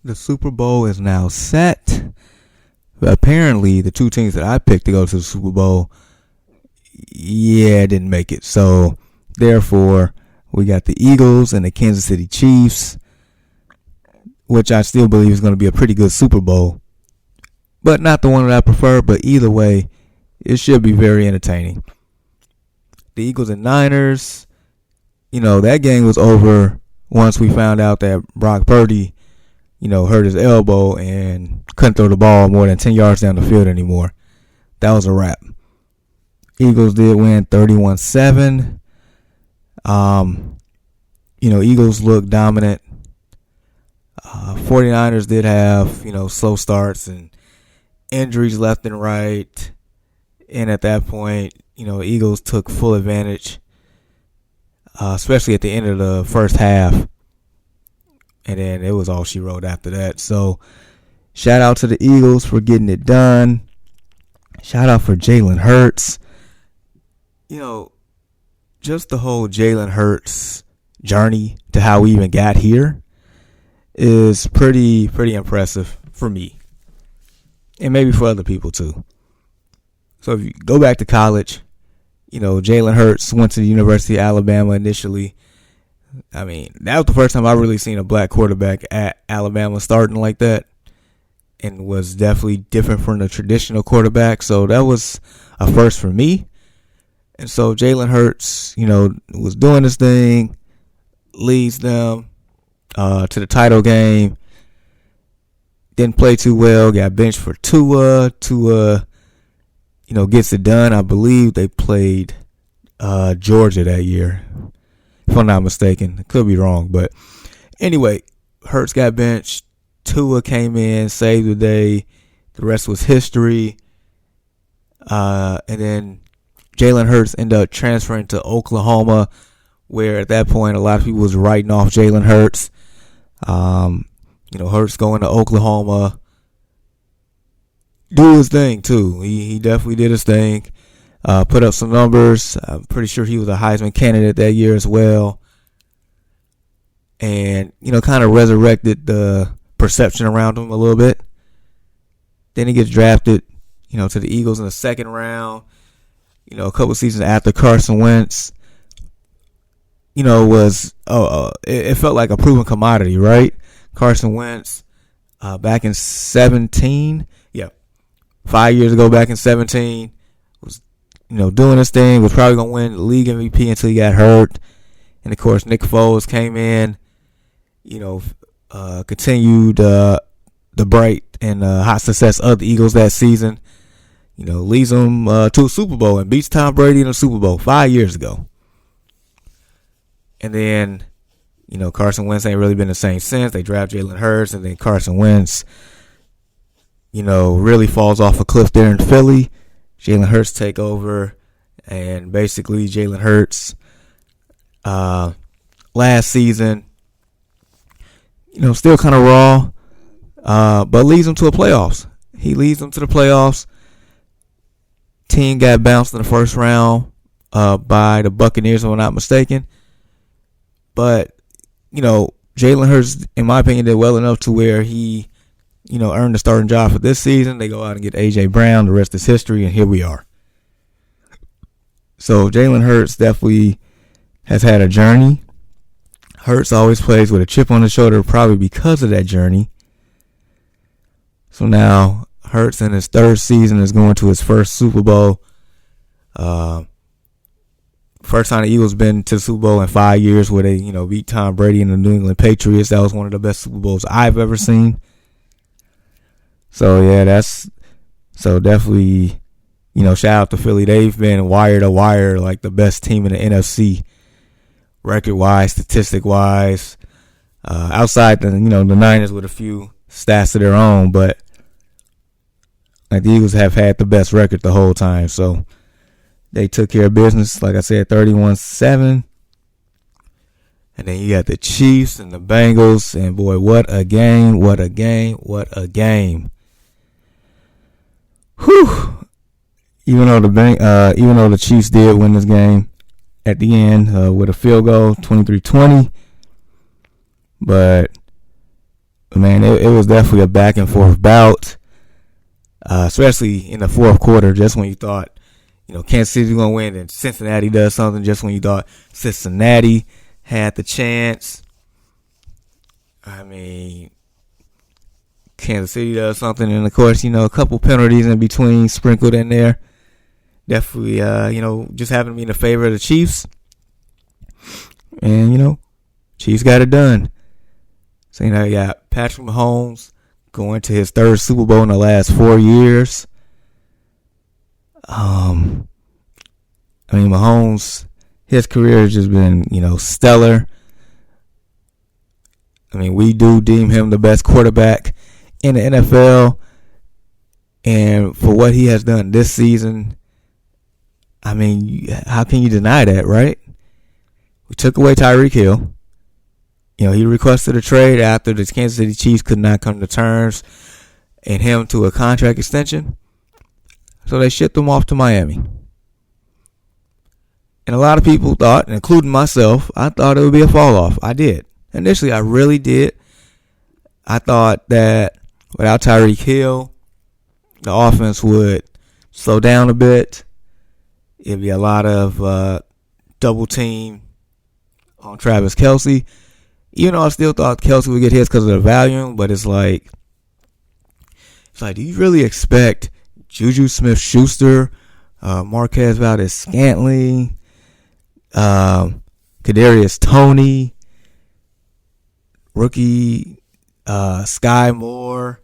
The Super Bowl is now set. But apparently, the two teams that I picked to go to the Super Bowl, didn't make it. So, therefore, we got the Eagles and the Kansas City Chiefs, which I still believe is going to be a pretty good Super Bowl. But not the one that I prefer, but either way, it should be very entertaining. The Eagles and Niners, that game was over once we found out that Brock Purdy, hurt his elbow and couldn't throw the ball more than 10 yards down the field anymore. That was a wrap. Eagles did win 31-7. Eagles looked dominant. 49ers did have, slow starts and injuries left and right. And at that point, Eagles took full advantage, especially at the end of the first half. And then it was all she wrote after that. So, shout out to the Eagles for getting it done. Shout out for Jalen Hurts. Just the whole Jalen Hurts journey to how we even got here is pretty impressive for me. And maybe for other people too. So if you go back to college, Jalen Hurts went to the University of Alabama initially. I mean, that was the first time I really seen a black quarterback at Alabama starting like that, and was definitely different from the traditional quarterback. So that was a first for me. And so Jalen Hurts, was doing this thing, leads them to the title game. Didn't play too well, got benched for Tua. Tua, gets it done. I believe they played Georgia that year, if I'm not mistaken. I could be wrong, but anyway, Hurts got benched. Tua came in, saved the day. The rest was history. And then Jalen Hurts ended up transferring to Oklahoma, where at that point a lot of people was writing off Jalen Hurts. Hurts going to Oklahoma, do his thing too. He definitely did his thing. Put up some numbers. I'm pretty sure he was a Heisman candidate that year as well. And, kind of resurrected the perception around him a little bit. Then he gets drafted, to the Eagles in the second round. A couple seasons after Carson Wentz, it felt like a proven commodity, right? Carson Wentz, back in 17, 5 years ago, back in 17, was, doing his thing, was probably going to win the league MVP until he got hurt. And, of course, Nick Foles came in, continued the bright and hot success of the Eagles that season. Leads them to a Super Bowl and beats Tom Brady in a Super Bowl 5 years ago. And then, Carson Wentz ain't really been the same since. They draft Jalen Hurts, and then Carson Wentz, really falls off a cliff there in Philly. Jalen Hurts take over, and basically Jalen Hurts last season, still kind of raw, but leads them to the playoffs. He leads them to the playoffs. Team got bounced in the first round by the Buccaneers, if I'm not mistaken. But, Jalen Hurts, in my opinion, did well enough to where he, earned the starting job for this season. They go out and get A.J. Brown. The rest is history, and here we are. So Jalen Hurts definitely has had a journey. Hurts always plays with a chip on his shoulder, probably because of that journey. So now Hurts in his third season is going to his first Super Bowl. First time the Eagles been to the Super Bowl in 5 years, where they, beat Tom Brady and the New England Patriots. That was one of the best Super Bowls I've ever seen. So yeah, so definitely, shout out to Philly. They've been wire to wire like the best team in the NFC, record wise, statistic wise. Outside the the Niners with a few stats of their own, but like the Eagles have had the best record the whole time. So they took care of business, like I said, 31-7. And then you got the Chiefs and the Bengals, and boy, what a game, what a game, what a game. Whew. Even though the Chiefs did win this game at the end with a field goal, 23-20. But Man, it was definitely a back and forth bout, especially in the fourth quarter, just when you thought, Kansas City was going to win and Cincinnati does something, just when you thought Cincinnati had the chance. I mean, Kansas City does something, and of course, a couple penalties in between sprinkled in there. Definitely, just happened to be in the favor of the Chiefs. And, Chiefs got it done. So, you got Patrick Mahomes going to his third Super Bowl in the last 4 years. Mahomes, his career has just been, stellar. We do deem him the best quarterback in the NFL. And for what he has done this season, how can you deny that, right? We took away Tyreek Hill. He requested a trade after the Kansas City Chiefs could not come to terms and him to a contract extension. So they shipped him off to Miami. And a lot of people thought, including myself, I thought it would be a fall off. I did. Initially, I really did. I thought that without Tyreek Hill, the offense would slow down a bit. It'd be a lot of double team on Travis Kelce. Even though I still thought Kelce would get hits because of the volume, but it's like, do you really expect Juju Smith-Schuster, Marquez Valdez-Scantling, Kadarius Toney, rookie Sky Moore?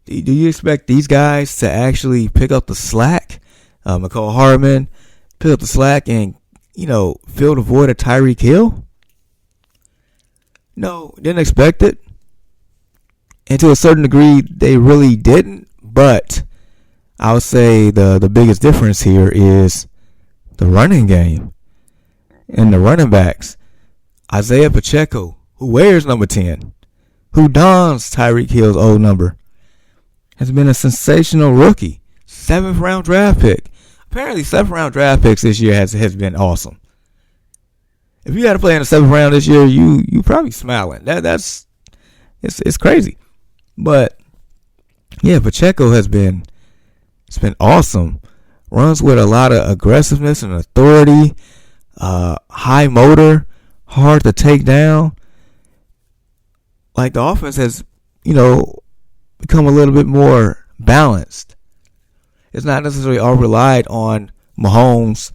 Do you expect these guys to actually pick up the slack? McCall Hardman, pick up the slack and, fill the void of Tyreek Hill? No, didn't expect it. And to a certain degree, they really didn't. But I would say the biggest difference here is the running game and the running backs. Isaiah Pacheco, who wears number 10, who dons Tyreek Hill's old number, has been a sensational rookie. 7th round draft pick. Apparently, 7th round draft picks this year has been awesome. If you had to play in the 7th round this year, you probably smiling. It's crazy. But yeah, Pacheco has been awesome. Runs with a lot of aggressiveness and authority. High motor, hard to take down. Like the offense has, become a little bit more balanced. It's not necessarily all relied on Mahomes,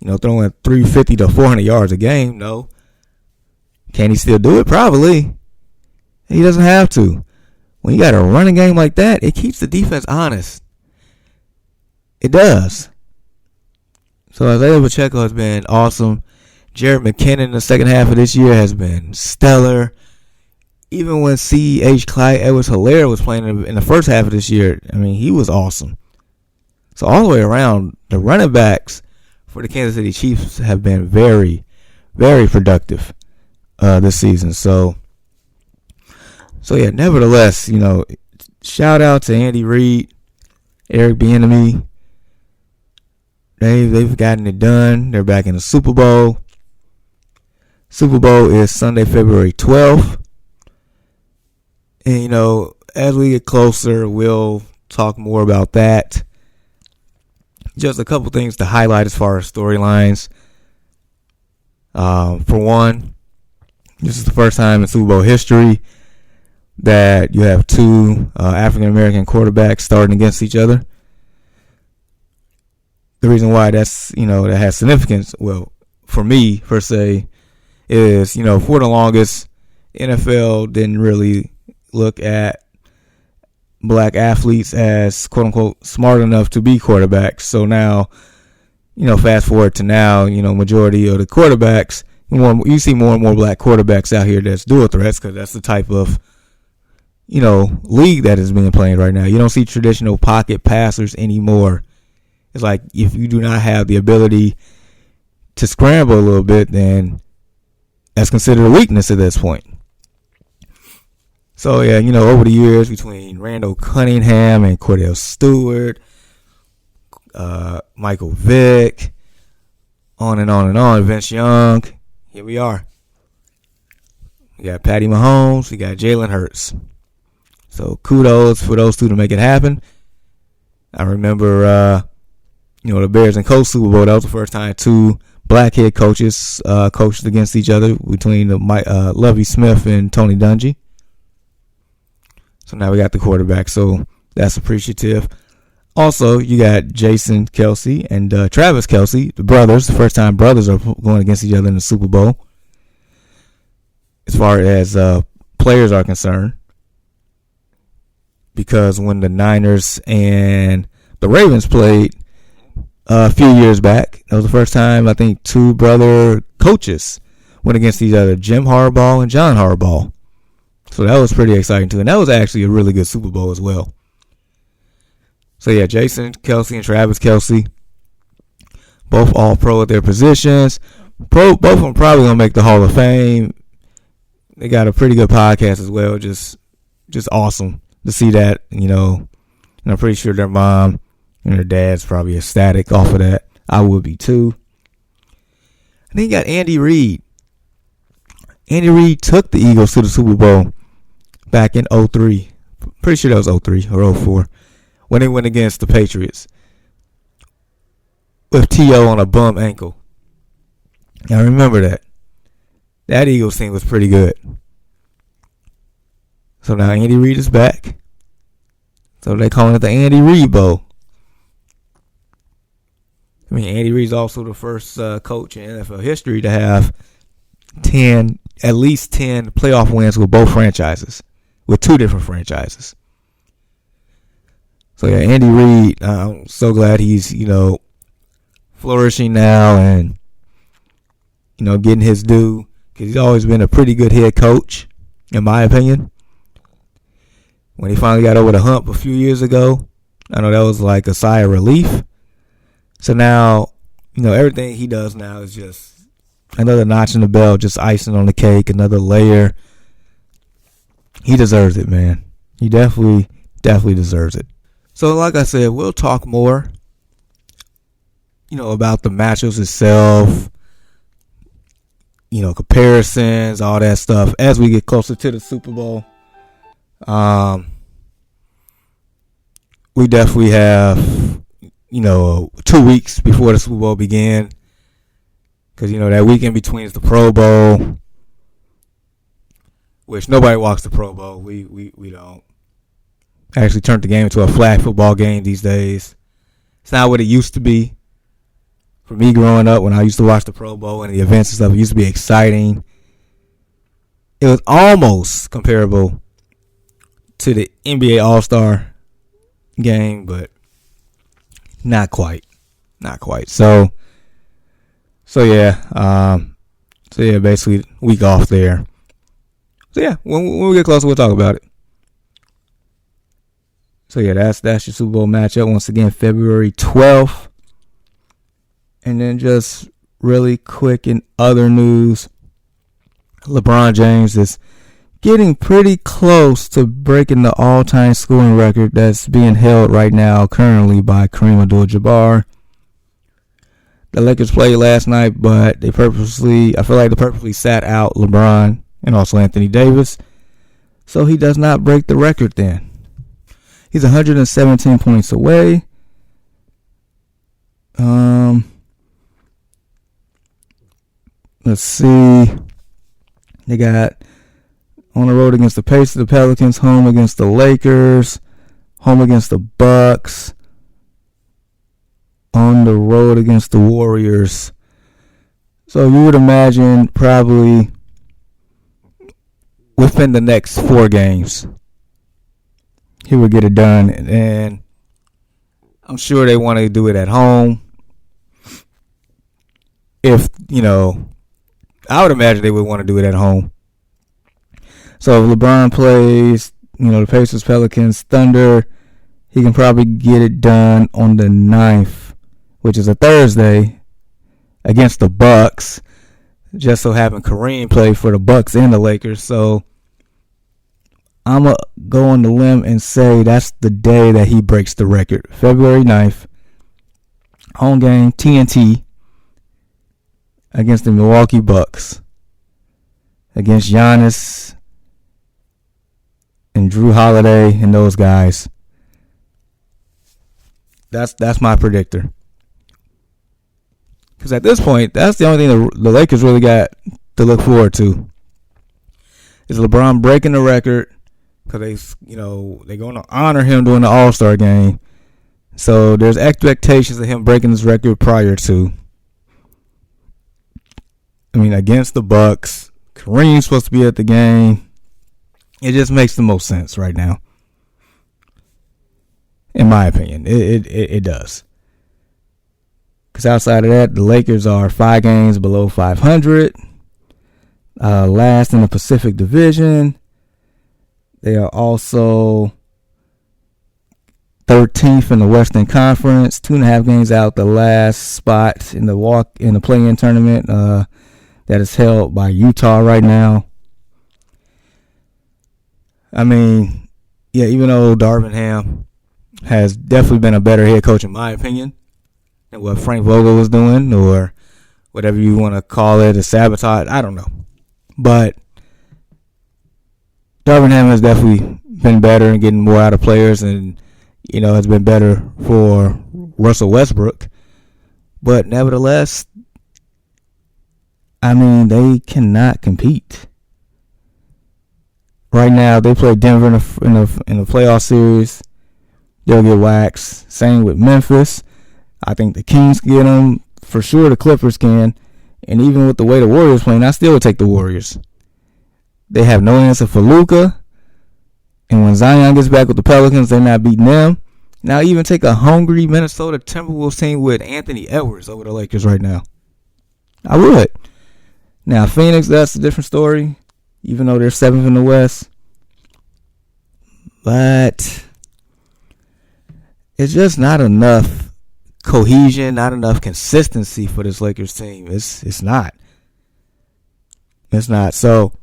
throwing 350 to 400 yards a game. No. Can he still do it? Probably. He doesn't have to. When you got a running game like that, it keeps the defense honest. It does. So Isaiah Pacheco has been awesome. Jared McKinnon in the second half of this year has been stellar. Even when C.H. Clyde Edwards-Helaire was playing in the first half of this year, he was awesome. So all the way around, the running backs for the Kansas City Chiefs have been very, very productive this season. So yeah, nevertheless, shout out to Andy Reid, Eric Bieniemy. They've gotten it done. They're back in the Super Bowl. Super Bowl is Sunday, February 12th. And, as we get closer, we'll talk more about that. Just a couple things to highlight as far as storylines. For one, this is the first time in Super Bowl history that you have two African-American quarterbacks starting against each other. The reason why that's, that has significance, well, for me, per se, is, for the longest, NFL didn't really look at black athletes as quote-unquote smart enough to be quarterbacks. So now, fast forward to now, majority of the quarterbacks, you see more and more black quarterbacks out here that's dual threats because that's the type of, league that is being played right now. You don't see traditional pocket passers anymore. It's like if you do not have the ability to scramble a little bit, then that's considered a weakness at this point. So, yeah, over the years between Randall Cunningham and Cordell Stewart, Michael Vick, on and on and on, Vince Young, here we are. We got Patty Mahomes, we got Jalen Hurts. So kudos for those two to make it happen. I remember, the Bears and Colts Super Bowl. That was the first time two black head coaches coached against each other between Lovie Smith and Tony Dungy. So now we got the quarterback. So that's appreciative. Also, you got Jason Kelce and Travis Kelce, the brothers. The first time brothers are going against each other in the Super Bowl. As far as players are concerned. Because when the Niners and the Ravens played a few years back, that was the first time I think two brother coaches went against each other, Jim Harbaugh and John Harbaugh. So that was pretty exciting too. And that was actually a really good Super Bowl as well. So yeah, Jason Kelce and Travis Kelce, both all pro at their positions. Both of them probably going to make the Hall of Fame. They got a pretty good podcast as well. Just awesome to see that, and I'm pretty sure their mom and their dad's probably ecstatic off of that. I would be too. And then you got Andy Reid. Andy Reid took the Eagles to the Super Bowl back in 2003. Pretty sure that was 2003 or 2004 when they went against the Patriots with T.O. on a bum ankle. I remember that. That Eagles team was pretty good. So now Andy Reid is back. So they're calling it the Andy Reid Bowl. I mean, Andy Reid's also the first coach in NFL history to have at least 10 playoff wins with both franchises, with two different franchises. So yeah, Andy Reid, I'm so glad he's, flourishing now and, getting his due, because he's always been a pretty good head coach, in my opinion. When he finally got over the hump a few years ago, I know that was like a sigh of relief. So now, everything he does now is just another notch in the belt, just icing on the cake, another layer. He deserves it, man. He definitely deserves it. So like I said, we'll talk more, about the matchups itself, comparisons, all that stuff as we get closer to the Super Bowl. We definitely have, 2 weeks before the Super Bowl begin, because that week in between is the Pro Bowl, which nobody watches the Pro Bowl. We don't. Actually turned the game into a flag football game these days. It's not what it used to be. For me growing up, when I used to watch the Pro Bowl and the events and stuff, it used to be exciting. It was almost comparable to the NBA All-Star game, but not quite. So yeah, basically week off there. So yeah, when we get closer, we'll talk about it. So yeah, that's your Super Bowl matchup once again, February 12th. And then just really quick in other news, LeBron James is getting pretty close to breaking the all-time scoring record that's being held right now currently by Kareem Abdul-Jabbar. The Lakers played last night, but I feel like they purposely sat out LeBron and also Anthony Davis, so he does not break the record then. He's 117 points away. Let's see. They got on the road against the Pacers, the Pelicans, home against the Lakers, home against the Bucks, on the road against the Warriors. So you would imagine probably within the next 4 games, he would get it done. And I'm sure they want to do it at home. If, I would imagine they would want to do it at home. So if LeBron plays, the Pacers, Pelicans, Thunder, he can probably get it done on the 9th, which is a Thursday, against the Bucks. Just so happened Kareem played for the Bucks and the Lakers. So I'm going to go on the limb and say that's the day that he breaks the record. February 9th, home game, TNT, against the Milwaukee Bucks, against Giannis and Drew Holiday and those guys. That's my predictor. Because at this point, that's the only thing the Lakers really got to look forward to. Is LeBron breaking the record, because they're going to honor him during the All-Star game. So there's expectations of him breaking this record prior to. Against the Bucks. Kareem's supposed to be at the game. It just makes the most sense right now. In my opinion, it does. Because outside of that, the Lakers are 5 games below 500. Last in the Pacific Division. They are also 13th in the Western Conference. 2.5 games out the last spot in the play-in tournament that is held by Utah right now. Even though Darvin Ham has definitely been a better head coach, in my opinion, than what Frank Vogel was doing, or whatever you want to call it, a sabotage. I don't know. But Darvin Ham has definitely been better and getting more out of players, and, has been better for Russell Westbrook. But nevertheless, they cannot compete. Right now, they play Denver in the playoff series. They'll get waxed. Same with Memphis. I think the Kings can get them. For sure, the Clippers can. And even with the way the Warriors playing, I still would take the Warriors. They have no answer for Luka. And when Zion gets back with the Pelicans, they're not beating them. Now, even take a hungry Minnesota Timberwolves team with Anthony Edwards over the Lakers right now. I would. Now, Phoenix, that's a different story, even though they're 7th in the West. But it's just not enough cohesion, not enough consistency for this Lakers team. It's not. It's not. So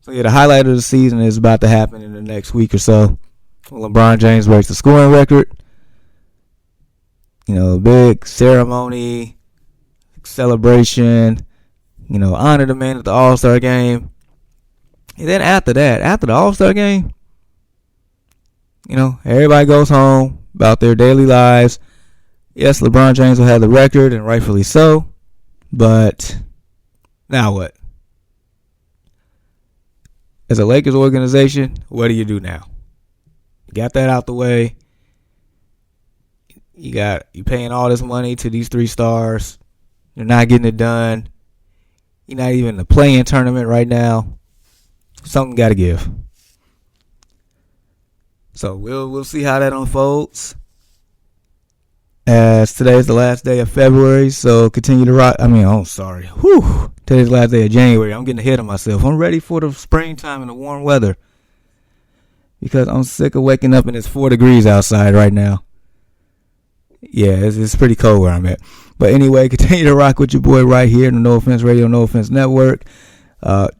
the highlight of the season is about to happen in the next week or so. LeBron James breaks the scoring record. Big ceremony, celebration. Honor the man at the All-Star game. And then after that, after the All-Star game, everybody goes home about their daily lives. Yes, LeBron James will have the record, and rightfully so. But now what? As a Lakers organization, what do you do now? You got that out the way. You paying all this money to these 3 stars. You're not getting it done. You're not even in the play-in tournament right now. Something got to give. So we'll see how that unfolds. As today is the last day of February, so continue to rock. Today's the last day of January. I'm getting ahead of myself. I'm ready for the springtime and the warm weather, because I'm sick of waking up and it's 4 degrees outside right now. Yeah, it's pretty cold where I'm at. But anyway, continue to rock with your boy right here in the No Offense Radio, No Offense Network.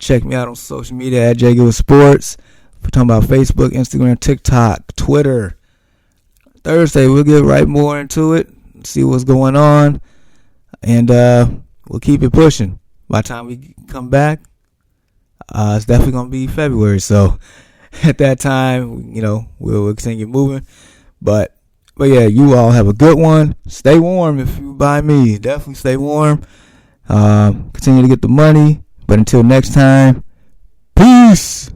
Check me out on social media at JGoodWithSports. We're talking about Facebook, Instagram, TikTok, Twitter. Thursday, we'll get right more into it, see what's going on, and we'll keep it pushing. By the time we come back, it's definitely going to be February. So at that time, we'll continue moving. But yeah, you all have a good one. Stay warm if you buy me. Definitely stay warm. Continue to get the money. But until next time, peace.